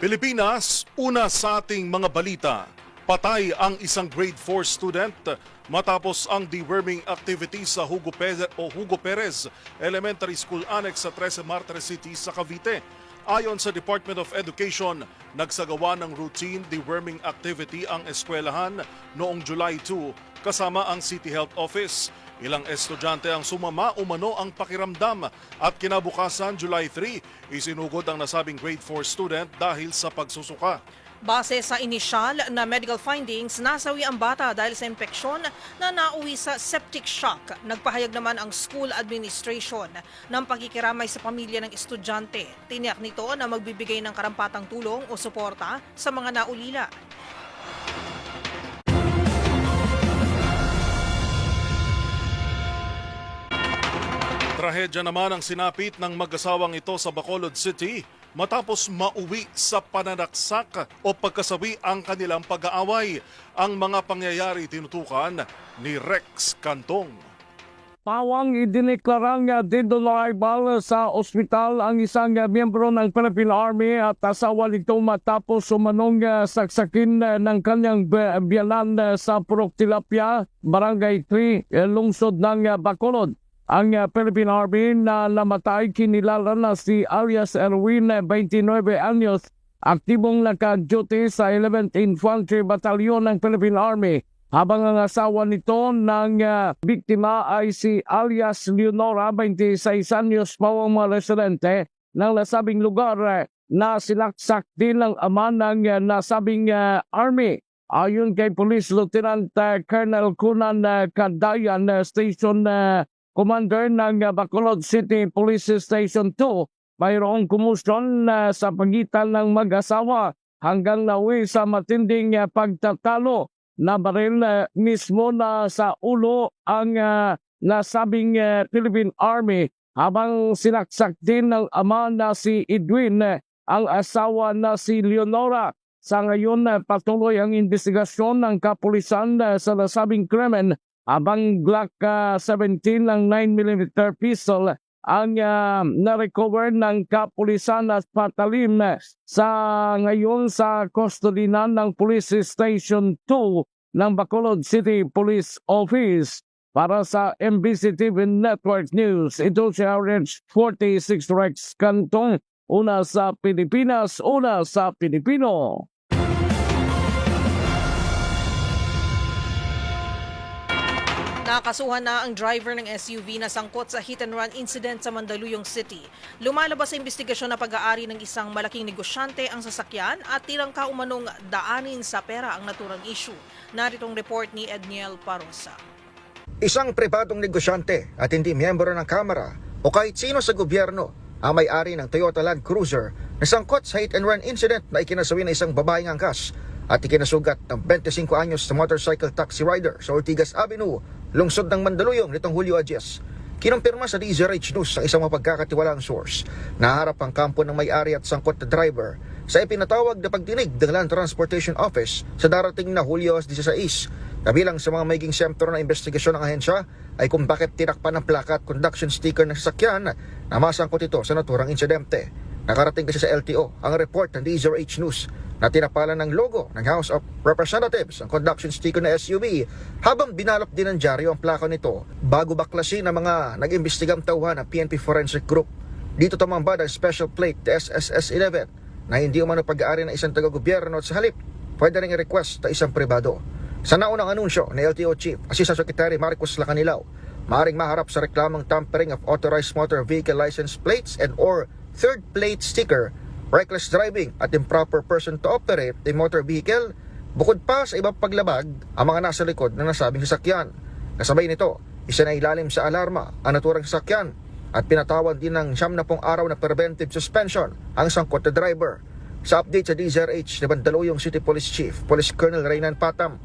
Pilipinas, una sa ating mga balita. Patay ang isang grade 4 student matapos ang deworming activity sa Hugo Perez Elementary School Annex sa 13 Martires City sa Cavite. Ayon sa Department of Education, nagsagawa ng routine deworming activity ang eskwelahan noong July 2 kasama ang City Health Office. Ilang estudyante ang sumama umano ang pakiramdam at kinabukasan July 3, isinugod ang nasabing grade 4 student dahil sa pagsusuka. Base sa inisyal na medical findings, nasawi ang bata dahil sa impeksyon na nauwi sa septic shock. Nagpahayag naman ang school administration ng pakikiramay sa pamilya ng estudyante. Tiniyak nito na magbibigay ng karampatang tulong o suporta sa mga naulila. Trahedya naman ang sinapit ng mag-asawang ito sa Bacolod City matapos mauwi sa pananaksak o pagkasawi ang kanilang pag-aaway. Ang mga pangyayari tinutukan ni Rex Cantong. Pawang idineklarang dinoliable sa ospital ang isang miyembro ng Philippine Army at asawa nito matapos umanong saksakin ng kanyang biyanan sa Purok Tilapia, Barangay 3, lungsod ng Bacolod. Ang Philippine Army na namatay kinilala na si alias Erwin, 29 anyos, aktibong naka-duty sa 11th Infantry Battalion ng Philippine Army. Habang ang asawa nito ng biktima ay si alias Leonora, 26 anyos, pawang mga residente ng nasabing lugar na sinaksak din ng ama ng nasabing Army. Ayon kay Police Lieutenant Colonel Kunan Kadayan, Station Commander ng Bacolod City Police Station 2, mayroong kumusyon sa pagitan ng mag-asawa hanggang nawi sa matinding pagtatalo na baril mismo na sa ulo ang nasabing Philippine Army habang sinaksak din ng ama na si Edwin ang asawa na si Leonora. Sa ngayon patuloy ang investigasyon ng kapulisan sa nasabing krimen habang Glock 17 ng 9mm pistol ang na-recover ng kapulisan at patalim sa ngayon sa kustodinan ng Police Station 2 ng Bacolod City Police Office. Para sa MBC TV Network News, ito si RH46 Rex Cantong, una sa Pilipinas, una sa Pilipino. Nakasuhan na ang driver ng SUV na sangkot sa hit-and-run incident sa Mandaluyong City. Lumalabas sa investigasyon na pag-aari ng isang malaking negosyante ang sasakyan at tirangka umanong daanin sa pera ang naturang issue. Naritong report ni Edniel Parosa. Isang pribadong negosyante at hindi miyembro ng Kamara o kahit sino sa gobyerno ang may-ari ng Toyota Land Cruiser na sangkot sa hit-and-run incident na ikinasawi ng isang babaeng angkas at ikinasugat ng 25 anyos na motorcycle taxi rider sa Ortigas Avenue, lungsod ng Mandaluyong nitong Hulyo 10. Kinumpirma sa DZRH News ng isang mapagkakatiwalaang source na harap ang kampo ng may-ari at sangkot na driver sa ipinatawag na pagdinig ng Land Transportation Office sa darating na Hulyo 16. Kabilang sa mga magiging sentro ng investigasyon ng ahensya ay kung bakit tinakpan ng plaka at conduction sticker ng sasakyan na masangkot ito sa naturang insidente. Nakarating kasi sa LTO ang report ng DZRH News na tinapalan ng logo ng House of Representatives ang conduction sticker na SUV habang binalot din ng dyaryo ang plaka nito bago baklasin ng mga nag-imbestigang tauhan ng PNP Forensic Group. Dito tumambad ang special plate SSS-11 na hindi umano pag-aari ng isang taga-gobyerno at sa halip pwede rin i-request na isang pribado. Sa naunang anunsyo ni LTO Chief Assistant Secretary Marcos Lacanilao, maaaring maharap sa reklamang tampering of authorized motor vehicle license plates and or third plate sticker, reckless driving at improper person to operate a motor vehicle, bukod pa sa ibang paglabag ang mga nasa likod ng nasabing sasakyan. Kasabay nito, isinailalim sa alarma ang naturang sasakyan at pinatawan din ng 70 araw na preventive suspension ang sangkot na driver. Sa update sa DZRH ni Mandaluyong City Police Chief, Police Colonel Reynan Patam,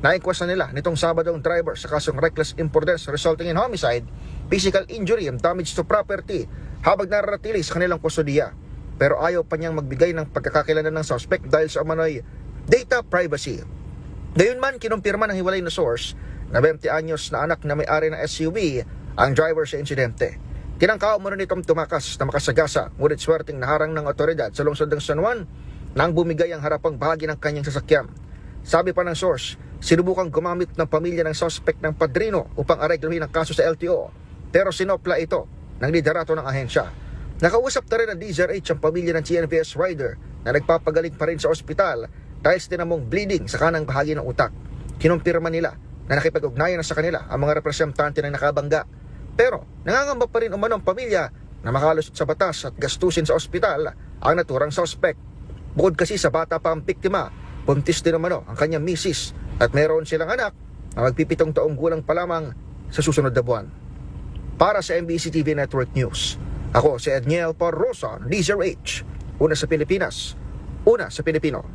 na-inquest na nila nitong Sabado ang driver sa kasong reckless imprudence resulting in homicide, physical injury and damage to property habang naratili sa kanilang kustodiya. Pero ayaw pa niyang magbigay ng pagkakakilala ng suspect dahil sa umano'y data privacy. Gayunman, kinumpirma ng hiwalay na source na 20 anyos na anak na may-ari ng SUV ang driver sa insidente. Tinangka umano nitong tumakas na makasagasa, ngunit swerteng naharang ng otoridad sa lungsod ng San Juan nang bumigay ang harapang bahagi ng kanyang sasakyan. Sabi pa ng source, sinubukang gumamit ng pamilya ng suspect ng padrino upang aregluhin ang kaso sa LTO, pero sinopla ito ng liderato ng ahensya. Nakausap na rin ng DZRH ang pamilya ng TNVS rider na nagpapagaling pa rin sa ospital dahil sa tinamong bleeding sa kanang bahagi ng utak. Kinumpirma nila na nakipag-ugnayan na sa kanila ang mga representante ng nakabangga. Pero nangangamba pa rin umano ang pamilya na makalusot sa batas at gastusin sa ospital ang naturang suspect. Bukod kasi sa bata pa ang biktima, buntis din umano ang kanyang misis at meron silang anak na magpipitong taong gulang pa lamang sa susunod na buwan. Para sa MBC TV Network News, ako si Edniel Parrosa, DZRH. Una sa Pilipinas, una sa Pilipino.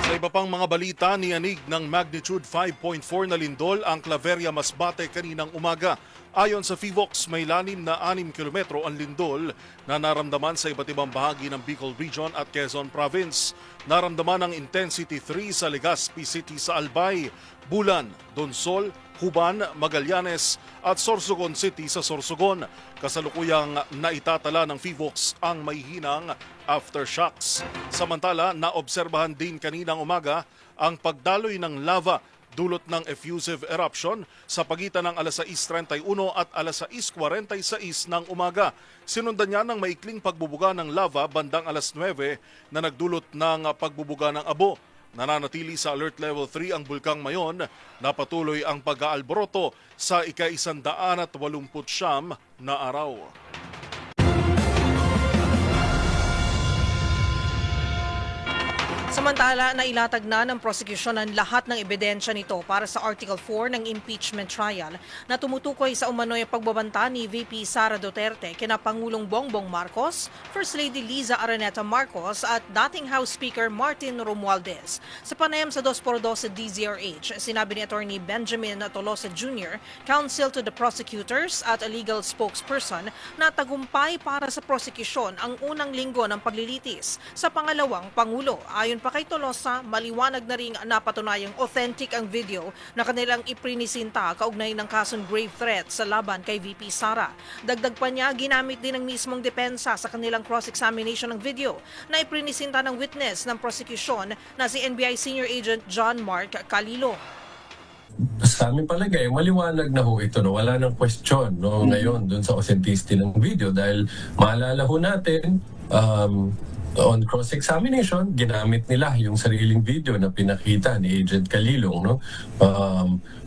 Sa iba pang mga balita, niyanig ng magnitude 5.4 na lindol ang Claveria Masbate kaninang umaga. Ayon sa FIVOX, may lalim na 6 kilometro ang lindol na naramdaman sa iba't ibang bahagi ng Bicol Region at Quezon Province. Naramdaman ang intensity 3 sa Legazpi City sa Albay, Bulan, Donsol, Huban, Magallanes at Sorsogon City sa Sorsogon. Kasalukuyang naitatala ng FIVOX ang may hinang aftershocks. Samantala, naobserbahan din kaninang umaga ang pagdaloy ng lava dulot ng effusive eruption sa pagitan ng alas 6:31 at alas 6:46 ng umaga. Sinundan niya ng maikling pagbubuga ng lava bandang alas 9 na nagdulot ng pagbubuga ng abo. Nananatili sa Alert Level 3 ang Bulkang Mayon na patuloy ang pag-aalboroto sa ika-189 na araw. Samantala, nailatag na ng prosecution ang lahat ng ebidensya nito para sa Article 4 ng impeachment trial na tumutukoy sa umano'y pagbabanta ni VP Sara Duterte kina Pangulong Bongbong Marcos, First Lady Liza Araneta Marcos at dating House Speaker Martin Romualdez. Sa panayam sa 2x2 DZRH, sinabi ni Attorney Benjamin Tolosa Jr., counsel to the prosecutors at a legal spokesperson na tagumpay para sa prosecution ang unang linggo ng paglilitis sa pangalawang Pangulo. Ayon pa kay Tolosa, maliwanag na ring napatunayang authentic ang video na kanilang iprinisinta kaugnay ng kasong grave threat sa laban kay VP Sara. Dagdag pa niya, ginamit din ng mismong depensa sa kanilang cross-examination ng video na iprinisinta ng witness ng prosecution na si NBI Senior Agent John Mark Calilo. Sa aming palagay, maliwanag na ho ito. No? Wala nang question ngayon dun sa authenticity ng video dahil maalala ho natin, on cross-examination, ginamit nila yung sariling video na pinakita ni Agent Calilong, no?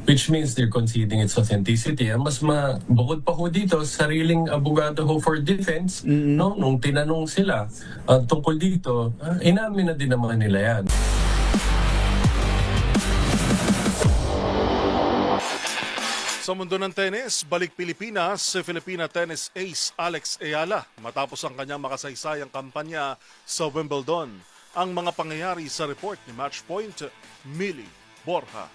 Which means they're conceding its authenticity. Mas bukod pa ho dito, sariling abogado ho for defense, no? Nung tinanong sila tungkol dito, inamin na din naman nila yan. Sa mundo ng tennis, balik Pilipinas si Filipina tennis ace Alex Ayala matapos ang kanyang makasaysayang kampanya sa Wimbledon. Ang mga pangyayari sa report ni Matchpoint, Millie Borja.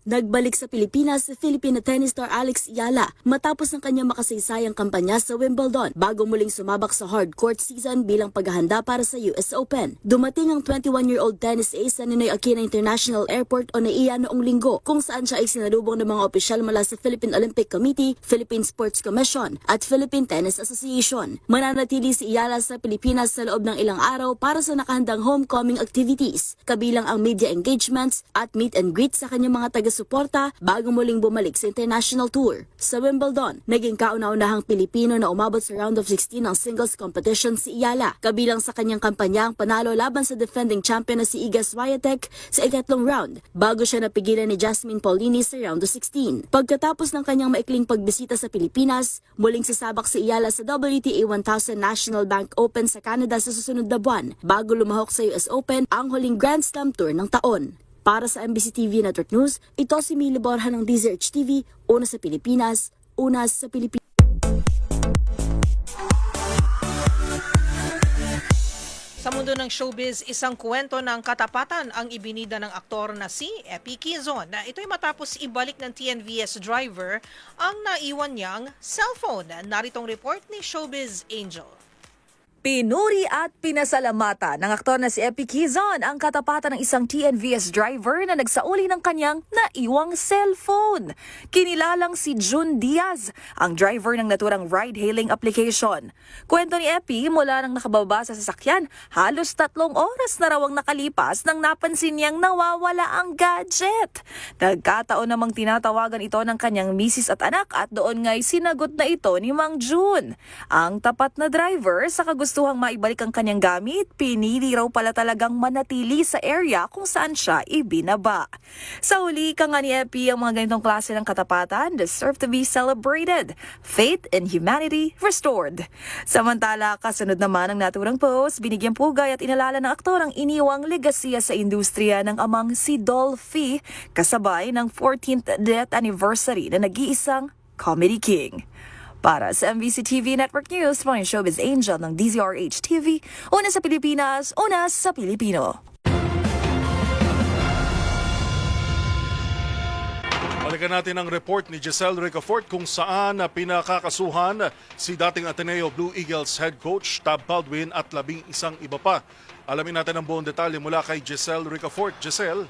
Nagbalik sa Pilipinas si Filipina tennis star Alex Ayala matapos ang kanyang makasaysayang kampanya sa Wimbledon bago muling sumabak sa hard court season bilang paghahanda para sa US Open. Dumating ang 21-year-old tennis ace sa Ninoy Aquino International Airport o NAIA noong linggo kung saan siya ay sinalubong ng mga opisyal mula sa Philippine Olympic Committee, Philippine Sports Commission at Philippine Tennis Association. Mananatili si Ayala sa Pilipinas sa loob ng ilang araw para sa nakahandang homecoming activities, kabilang ang media engagements at meet and greet sa kanyang mga taga-suporta bago muling bumalik sa international tour. Sa Wimbledon, naging kauna-unahang Pilipino na umabot sa round of 16 ng singles competition si Ayala, kabilang sa kanyang kampanyang panalo laban sa defending champion na si Iga Swiatek sa ikatlong round bago siya napigilan ni Jasmine Paulini sa round of 16. Pagkatapos ng kanyang maikling pagbisita sa Pilipinas, muling sasabak si Ayala sa WTA 1000 National Bank Open sa Canada sa susunod na buwan bago lumahok sa US Open, ang huling Grand Slam tour ng taon. Para sa MBC TV Network News, ito si Millie Borja ng DZRH TV, una sa Pilipinas, una sa Pilipinas. Sa mundo ng showbiz, isang kwento ng katapatan ang ibinida ng aktor na si Epi Quezon. Ito'y matapos ibalik ng TNVS driver ang naiwan niyang cellphone. Naritong report ni Showbiz Angel. Pinuri at pinasalamatan ng aktor na si Epi Quizon ang katapatan ng isang TNVS driver na nagsauli ng kanyang naiwang cellphone. Kinilalang si June Diaz, ang driver ng naturang ride-hailing application. Kwento ni Epi, mula nang nakababa sa sasakyan, halos 3 oras na raw ang nakalipas nang napansin niyang nawawala ang gadget. Nagkataon namang tinatawagan ito ng kanyang misis at anak at doon nga'y sinagot na ito ni Mang June. Ang tapat na driver sa kagustuhang maibalik ang kanyang gamit, pinili raw pala talagang manatili sa area kung saan siya ibinaba. Sa huli, ka nga ni Epi, ang mga ganitong klase ng katapatan deserve to be celebrated. Faith and humanity restored. Samantala, kasunod naman ang naturang post, binigyang pugay at inalala ng aktor ang iniwang legasiya sa industriya ng amang si Dolphy, kasabay ng 14th death anniversary na nag-iisang Comedy King. Para sa MBC TV Network News, mga showbiz angel ng DZRH TV, una sa Pilipinas, una sa Pilipino. Balikan natin ang report ni Giselle Ricafort kung saan pinakakasuhan si dating Ateneo Blue Eagles head coach Tab Baldwin at 11 iba pa. Alamin natin ang buong detalye mula kay Giselle Ricafort. Giselle?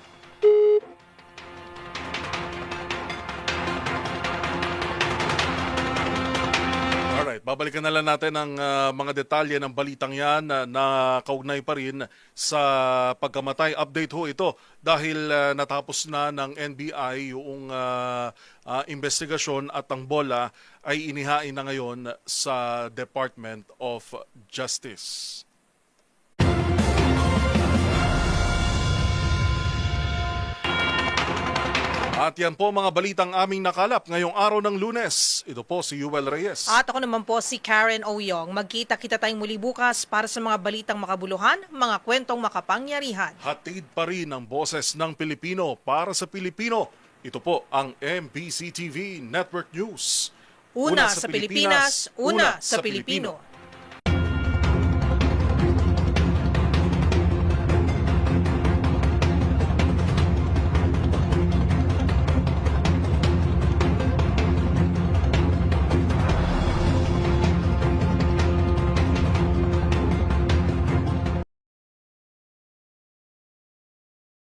Alright, babalikan na lang natin ang mga detalye ng balitang yan na kaugnay pa rin sa pagkamatay. Update ho ito dahil natapos na ng NBI yung investigasyon at ang bola ay inihain na ngayon sa Department of Justice. At yan po mga balitang aming nakalap ngayong araw ng Lunes. Ito po si Yuel Reyes. At ako naman po si Karen Oyong. Magkita-kita tayong muli bukas para sa mga balitang makabuluhan, mga kwentong makapangyarihan. Hatid pa rin ang boses ng Pilipino para sa Pilipino. Ito po ang MBC TV Network News. Una sa Pilipinas, una sa Pilipino.